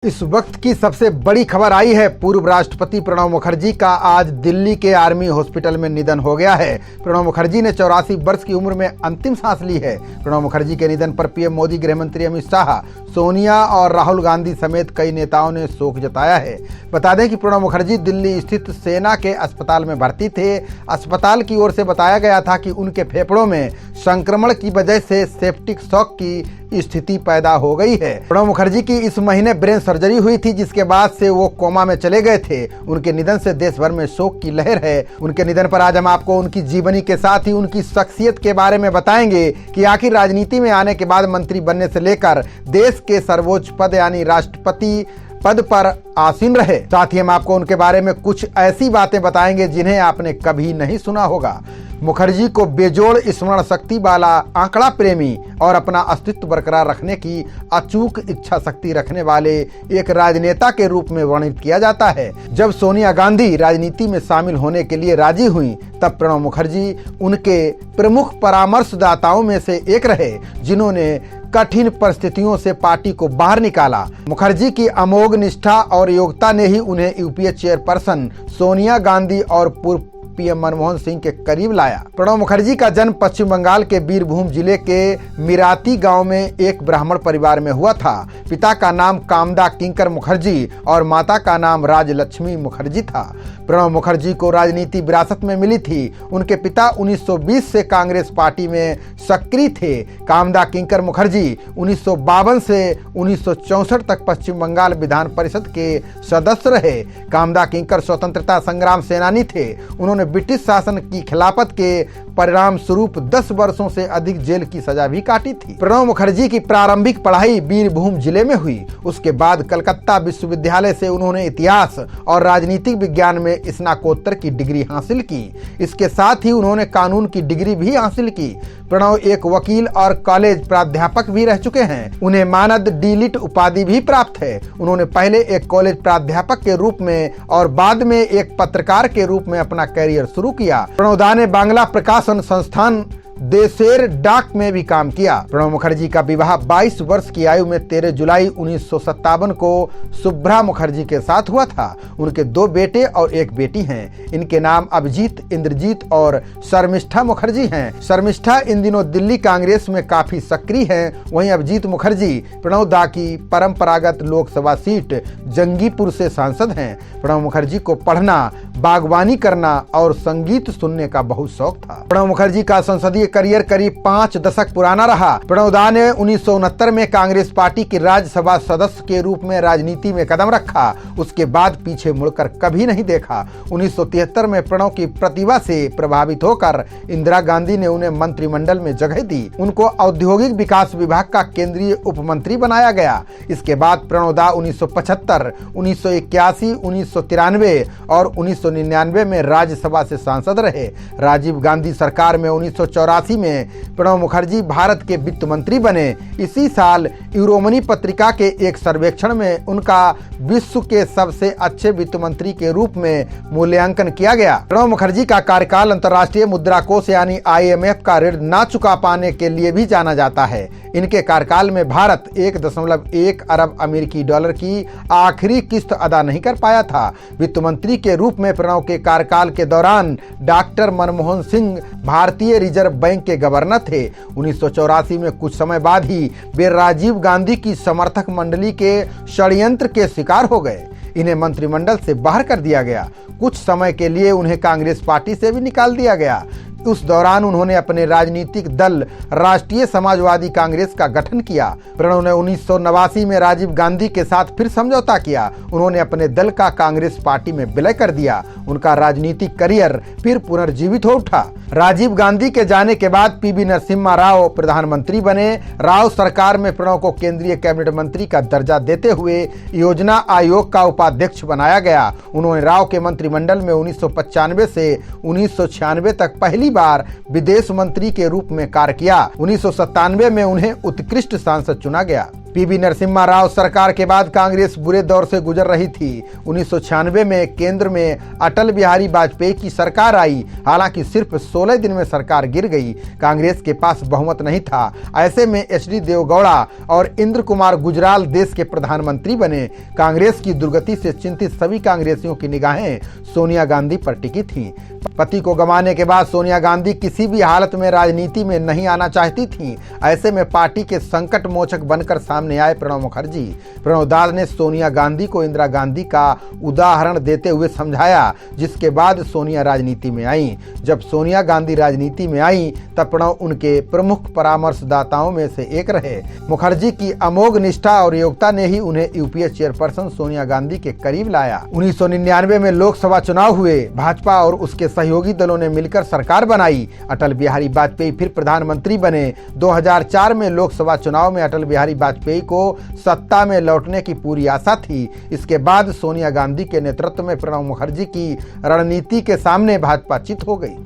इस वक्त की सबसे बड़ी खबर आई है। पूर्व राष्ट्रपति प्रणब मुखर्जी का आज दिल्ली के आर्मी हॉस्पिटल में निधन हो गया है। प्रणब मुखर्जी ने 84 वर्ष की उम्र में अंतिम सांस ली है। प्रणब मुखर्जी के निधन पर पीएम मोदी, गृह मंत्री अमित शाह, सोनिया और राहुल गांधी समेत कई नेताओं ने शोक जताया है। बता दें कि प्रणब मुखर्जी दिल्ली स्थित सेना के अस्पताल में भर्ती थे। अस्पताल की ओर से बताया गया था कि उनके फेफड़ों में संक्रमण की वजह से सेप्टिक शॉक की स्थिति पैदा हो गई है। प्रणब मुखर्जी की इस महीने ब्रेन सर्जरी हुई थी, जिसके बाद से वो कोमा में चले गए थे। उनके निधन से देश भर में शोक की लहर है। उनके निधन पर आज हम आपको उनकी जीवनी के साथ ही उनकी शख्सियत के बारे में बताएंगे कि आखिर राजनीति में आने के बाद मंत्री बनने से लेकर देश के सर्वोच्च पद यानी राष्ट्रपति पद पर आसीन रहे। साथ ही हम आपको उनके बारे में कुछ ऐसी बातें बताएंगे जिन्हें आपने कभी नहीं सुना होगा। मुखर्जी को बेजोड़ स्मरण शक्ति वाला, आंकड़ा प्रेमी और अपना अस्तित्व बरकरार रखने की अचूक इच्छा शक्ति रखने वाले एक राजनेता के रूप में वर्णित किया जाता है। जब सोनिया गांधी राजनीति में शामिल होने के लिए राजी हुई, तब प्रणब मुखर्जी उनके प्रमुख परामर्शदाताओं में से एक रहे, जिन्होंने कठिन परिस्थितियों से पार्टी को बाहर निकाला। मुखर्जी की अमोघ निष्ठा और योग्यता ने ही उन्हें यूपीए चेयरपर्सन सोनिया गांधी और पूर्व पीएम मनमोहन सिंह के करीब लाया। प्रणब मुखर्जी का जन्म पश्चिम बंगाल के बीरभूम जिले के मिराती गांव में एक ब्राह्मण परिवार में हुआ था। पिता का नाम कामदा किंकर मुखर्जी और माता का नाम राजलक्ष्मी मुखर्जी था। प्रणब मुखर्जी को राजनीति विरासत में मिली थी। उनके पिता 1920 से कांग्रेस पार्टी में सक्रिय थे। कामदा किंकर मुखर्जी 1952 से 1964 तक पश्चिम बंगाल विधान परिषद के सदस्य रहे। कामदा किंकर स्वतंत्रता संग्राम सेनानी थे। उन्होंने ब्रिटिश शासन की खिलाफत के परिणाम स्वरूप 10 वर्षों से अधिक जेल की सजा भी काटी थी। प्रणब मुखर्जी की प्रारंभिक पढ़ाई बीरभूम जिले में हुई। उसके बाद कलकत्ता विश्वविद्यालय से उन्होंने इतिहास और राजनीतिक विज्ञान में स्नातकोत्तर की डिग्री हासिल की। इसके साथ ही उन्होंने कानून की डिग्री भी हासिल की। प्रणब एक वकील और कॉलेज प्राध्यापक भी रह चुके हैं। उन्हें मानद डी.लिट उपाधि भी प्राप्त है। उन्होंने पहले एक कॉलेज प्राध्यापक के रूप में और बाद में एक पत्रकार के रूप में अपना कैरियर शुरू किया। प्रणब दा ने बांग्ला प्रकाशन संस्थान देशेर डाक में भी काम किया। प्रणब मुखर्जी का विवाह 22 वर्ष की आयु में 13 जुलाई 1957 को शुभ्रा मुखर्जी के साथ हुआ था। उनके 2 बेटे और 1 बेटी हैं। इनके नाम अभिजीत, इंद्रजीत और शर्मिष्ठा मुखर्जी हैं। शर्मिष्ठा इन दिनों दिल्ली कांग्रेस में काफी सक्रिय हैं। वहीं अभिजीत मुखर्जी प्रणब दा की परंपरागत लोकसभा सीट जंगीपुर से सांसद हैं। प्रणब मुखर्जी को पढ़ना, बागवानी करना और संगीत सुनने का बहुत शौक था। प्रणब मुखर्जी का संसदीय करियर करीब 5 दशक पुराना रहा। प्रणब दा ने 1969 में कांग्रेस पार्टी के राज्यसभा सदस्य के रूप में राजनीति में कदम रखा। उसके बाद पीछे मुड़कर कभी नहीं देखा। 1973 में प्रणब की प्रतिभा से प्रभावित होकर इंदिरा गांधी ने उन्हें मंत्रिमंडल में जगह दी। उनको औद्योगिक विकास विभाग का केंद्रीय उप मंत्री बनाया गया। इसके बाद प्रणब दा 1975, 1981, 1993 और 1999 में राज्यसभा से सांसद रहे। राजीव गांधी सरकार में 1984 में प्रणब मुखर्जी भारत के वित्त मंत्री बने। इसी साल यूरोमनी पत्रिका के एक सर्वेक्षण में उनका विश्व के सबसे अच्छे वित्त मंत्री के रूप में मूल्यांकन किया गया। प्रणब मुखर्जी का कार्यकाल अंतर्राष्ट्रीय मुद्रा कोष यानी IMF का ऋण न चुका पाने के लिए भी जाना जाता है। इनके कार्यकाल में भारत 1.1 अरब अमेरिकी डॉलर की आखिरी किस्त अदा नहीं कर पाया था। वित्त मंत्री के रूप में प्रणब के कार्यकाल के दौरान डॉक्टर मनमोहन सिंह भारतीय रिजर्व बैंक के गवर्नर थे। 1984 में कुछ समय बाद ही वे राजीव गांधी की समर्थक मंडली के षड्यंत्र के शिकार हो गए। इन्हें मंत्रिमंडल से बाहर कर दिया गया। कुछ समय के लिए उन्हें कांग्रेस पार्टी से भी निकाल दिया गया। उस दौरान उन्होंने अपने राजनीतिक दल राष्ट्रीय समाजवादी कांग्रेस का गठन किया। प्रणब ने 1989 में राजीव गांधी के साथ फिर समझौता किया। उन्होंने अपने दल का कांग्रेस पार्टी में विलय कर दिया। उनका राजनीतिक करियर फिर पुनर्जीवित हो उठा। राजीव गांधी के जाने के बाद पीवी नरसिम्हा राव प्रधानमंत्री बने। राव सरकार में प्रणब को केंद्रीय कैबिनेट मंत्री का दर्जा देते हुए योजना आयोग का उपाध्यक्ष बनाया गया। उन्होंने राव के मंत्रिमंडल में 1995 से 1996 तक पहली बार विदेश मंत्री के रूप में कार्य किया। 1997 में उन्हें उत्कृष्ट सांसद चुना गया। पीवी नरसिम्हा राव सरकार के बाद कांग्रेस बुरे दौर से गुजर रही थी। 1996 में केंद्र में अटल बिहारी वाजपेयी की सरकार आई। हालांकि सिर्फ 16 दिन में सरकार गिर गई। कांग्रेस के पास बहुमत नहीं था। ऐसे में एचडी देवगौड़ा और इंद्र कुमार गुजराल देश के प्रधानमंत्री बने। कांग्रेस की दुर्गति से चिंतित सभी कांग्रेसियों की निगाहें सोनिया गांधी पर टिकी थीं। पति को गंवाने के बाद सोनिया गांधी किसी भी हालत में राजनीति में नहीं आना चाहती थीं। ऐसे में पार्टी के संकट मोचक बनकर सामने आए प्रणब मुखर्जी। प्रणब दास ने सोनिया गांधी को इंदिरा गांधी का उदाहरण देते हुए समझाया, जिसके बाद सोनिया राजनीति में आई। जब सोनिया गांधी राजनीति में आई तब प्रणब उनके प्रमुख परामर्शदाताओं में से एक रहे। मुखर्जी की अमोघ निष्ठा और योग्यता ने ही उन्हें यूपीए चेयरपर्सन सोनिया गांधी के करीब लाया। 1999 में लोकसभा चुनाव हुए। भाजपा और उसके सहयोगी दलों ने मिलकर सरकार बनाई। अटल बिहारी वाजपेयी फिर प्रधानमंत्री बने। 2004 में लोकसभा चुनाव में अटल बिहारी वाजपेयी को सत्ता में लौटने की पूरी आशा थी। इसके बाद सोनिया गांधी के नेतृत्व में प्रणब मुखर्जी की रणनीति के सामने भाजपा चित हो गई।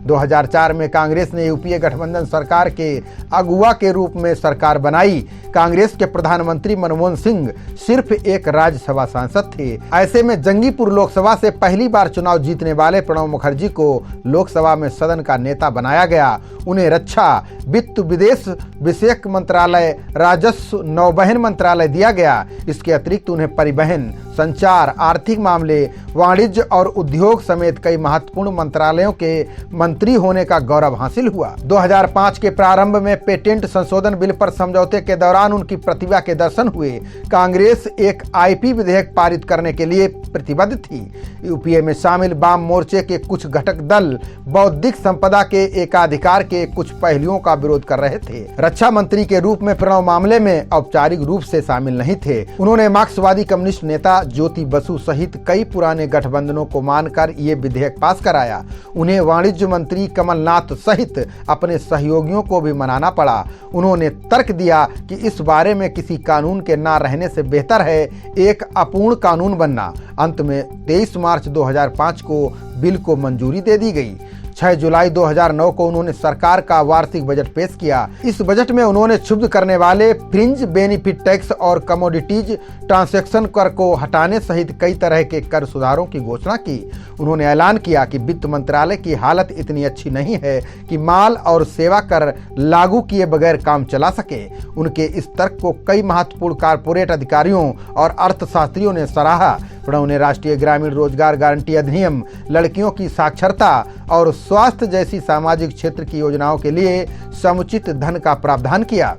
2004 में कांग्रेस ने यूपीए गठबंधन सरकार के अगुवा के रूप में सरकार बनाई। कांग्रेस के प्रधानमंत्री मनमोहन सिंह सिर्फ एक राज्यसभा सांसद थे। ऐसे में जंगीपुर लोकसभा से पहली बार चुनाव जीतने वाले प्रणब मुखर्जी को लोकसभा में सदन का नेता बनाया गया। उन्हें रक्षा, वित्त, विदेश विषयक मंत्रालय, राजस्व, नौवहन मंत्रालय दिया गया। इसके अतिरिक्त उन्हें परिवहन, संचार, आर्थिक मामले, वाणिज्य और उद्योग समेत कई महत्वपूर्ण मंत्रालयों के मंत्री होने का गौरव हासिल हुआ। 2005 के प्रारंभ में पेटेंट संशोधन बिल पर समझौते के दौरान उनकी प्रतिभा के दर्शन हुए। कांग्रेस एक आईपी विधेयक पारित करने के लिए प्रतिबद्ध थी। यूपीए में शामिल वाम मोर्चे के कुछ घटक दल बौद्धिक संपदा के एकाधिकार के कुछ पहलुओं का विरोध कर रहे थे। रक्षा मंत्री के रूप में प्रणब मामले में औपचारिक रूप से शामिल नहीं थे। उन्होंने मार्क्सवादी कम्युनिस्ट नेता ज्योति बसु सहित कई पुराने गठबंधनों को मानकर ये विधेयक पास कराया। उन्हें वाणिज्य मंत्री कमलनाथ सहित अपने सहयोगियों को भी मनाना पड़ा। उन्होंने तर्क दिया कि इस बारे में किसी कानून के ना रहने से बेहतर है एक अपूर्ण कानून बनना। अंत में 23 मार्च 2005 को बिल को मंजूरी दे दी गई। 6 जुलाई 2009 को उन्होंने सरकार का वार्षिक बजट पेश किया। इस बजट में उन्होंने क्षुब्ध करने वाले फ्रिंज बेनिफिट टैक्स और कमोडिटीज ट्रांसैक्शन कर को हटाने सहित कई तरह के कर सुधारों की घोषणा की। उन्होंने ऐलान किया कि वित्त मंत्रालय की हालत इतनी अच्छी नहीं है कि माल और सेवा कर लागू किए बगैर काम चला सके। उनके इस तर्क को कई महत्वपूर्ण कारपोरेट अधिकारियों और अर्थशास्त्रियों ने सराहा। प्रणब ने राष्ट्रीय ग्रामीण रोजगार गारंटी अधिनियम, लड़कियों की साक्षरता और स्वास्थ्य जैसी सामाजिक क्षेत्र की योजनाओं के लिए समुचित धन का प्रावधान किया।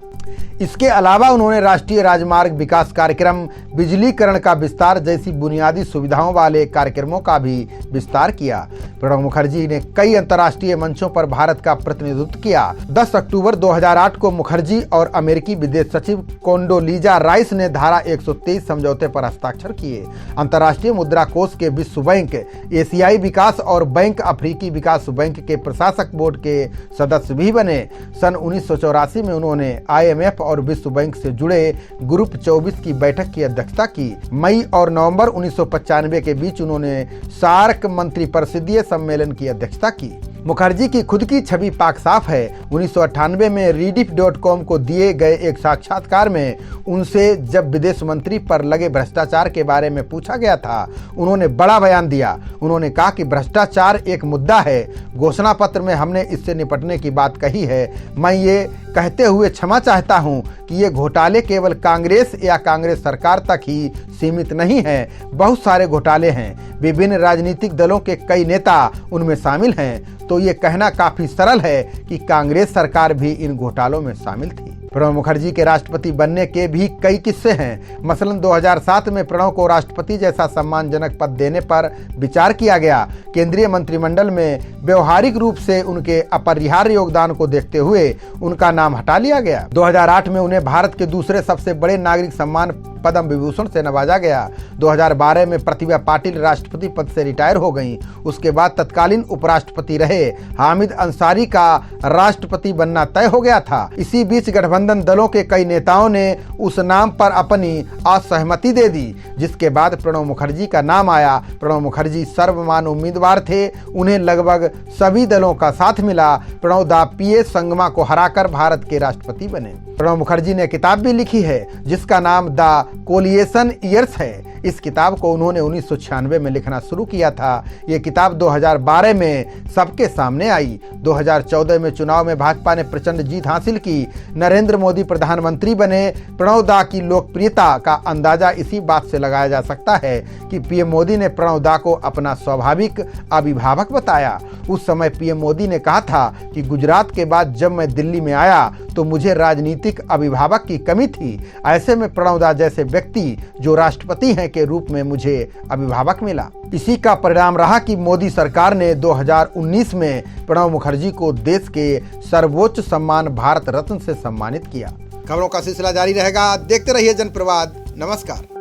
इसके अलावा उन्होंने राष्ट्रीय राजमार्ग विकास कार्यक्रम, बिजलीकरण का विस्तार जैसी बुनियादी सुविधाओं वाले कार्यक्रमों का भी विस्तार किया। प्रणब मुखर्जी ने कई अंतर्राष्ट्रीय मंचों पर भारत का प्रतिनिधित्व किया। 10 अक्टूबर 2008 को मुखर्जी और अमेरिकी विदेश सचिव कोंडोलीजा राइस ने धारा 123 समझौते पर हस्ताक्षर किए। अंतर्राष्ट्रीय मुद्रा कोष के विश्व बैंक, एशियाई विकास और बैंक अफ्रीकी विकास बैंक के प्रशासक बोर्ड के सदस्य भी बने। सन 1984 में उन्होंने IMF और विश्व बैंक से जुड़े ग्रुप 24 की बैठक की अध्यक्षता की। मई और नवंबर 1995 के बीच उन्होंने सार्क मंत्रिपरिषदीय सम्मेलन की अध्यक्षता की। मुखर्जी की खुद की छवि पाक साफ है। 1998 में rediff.com को दिए गए एक साक्षात्कार में उनसे जब विदेश मंत्री पर लगे भ्रष्टाचार के बारे में पूछा गया था, उन्होंने बड़ा बयान दिया। उन्होंने कहा कि भ्रष्टाचार एक मुद्दा है। घोषणा पत्र में हमने इससे निपटने की बात कही है। मैं ये कहते हुए क्षमा चाहता हूं कि ये घोटाले केवल कांग्रेस या कांग्रेस सरकार तक ही सीमित नहीं है। बहुत सारे घोटाले हैं। विभिन्न राजनीतिक दलों के कई नेता उनमें शामिल हैं। तो ये कहना काफी सरल है कि कांग्रेस सरकार भी इन घोटालों में शामिल थी। प्रणब मुखर्जी के राष्ट्रपति बनने के भी कई किस्से हैं। मसलन 2007 में प्रणब को राष्ट्रपति जैसा सम्मानजनक पद देने पर विचार किया गया। केंद्रीय मंत्रिमंडल में व्यवहारिक रूप से उनके अपरिहार्य योगदान को देखते हुए उनका नाम हटा लिया गया। 2008 में उन्हें भारत के दूसरे सबसे बड़े नागरिक सम्मान पद्म विभूषण से नवाजा गया। 2012 में प्रतिभा पाटिल राष्ट्रपति पद से रिटायर हो गईं। उसके बाद तत्कालीन उपराष्ट्रपति रहे हामिद अंसारी का राष्ट्रपति बनना तय हो गया था। इसी बीच गठबंधन गठबंधन दलों के कई नेताओं ने उस नाम पर अपनी असहमति दे दी, जिसके बाद प्रणब मुखर्जी का नाम आया। प्रणब मुखर्जी सर्वमान्य उम्मीदवार थे, उन्हें लगभग सभी दलों का साथ मिला। प्रणब दा PS संगमा को हराकर भारत के राष्ट्रपति बने। प्रणब मुखर्जी ने किताब भी लिखी है जिसका नाम द कोलिएशन ईयर्स है। इस किताब को उन्होंने 1996 में लिखना शुरू किया था। ये किताब 2012 में सबके सामने आई। 2014 में चुनाव में भाजपा ने प्रचंड जीत हासिल की। नरेंद्र मोदी प्रधानमंत्री बने। प्रणब दा की लोकप्रियता का अंदाजा इसी बात से लगाया जा सकता है कि PM मोदी ने प्रणब दा को अपना स्वाभाविक अभिभावक बताया। उस समय PM मोदी ने कहा था कि गुजरात के बाद जब मैं दिल्ली में आया तो मुझे राजनीतिक अभिभावक की कमी थी। ऐसे में प्रणब दा जैसे व्यक्ति जो राष्ट्रपति हैं के रूप में मुझे अभिभावक मिला। इसी का परिणाम रहा कि मोदी सरकार ने 2019 में प्रणब मुखर्जी को देश के सर्वोच्च सम्मान भारत रत्न से सम्मानित किया। खबरों का सिलसिला जारी रहेगा। देखते रहिए जनप्रवाद। नमस्कार।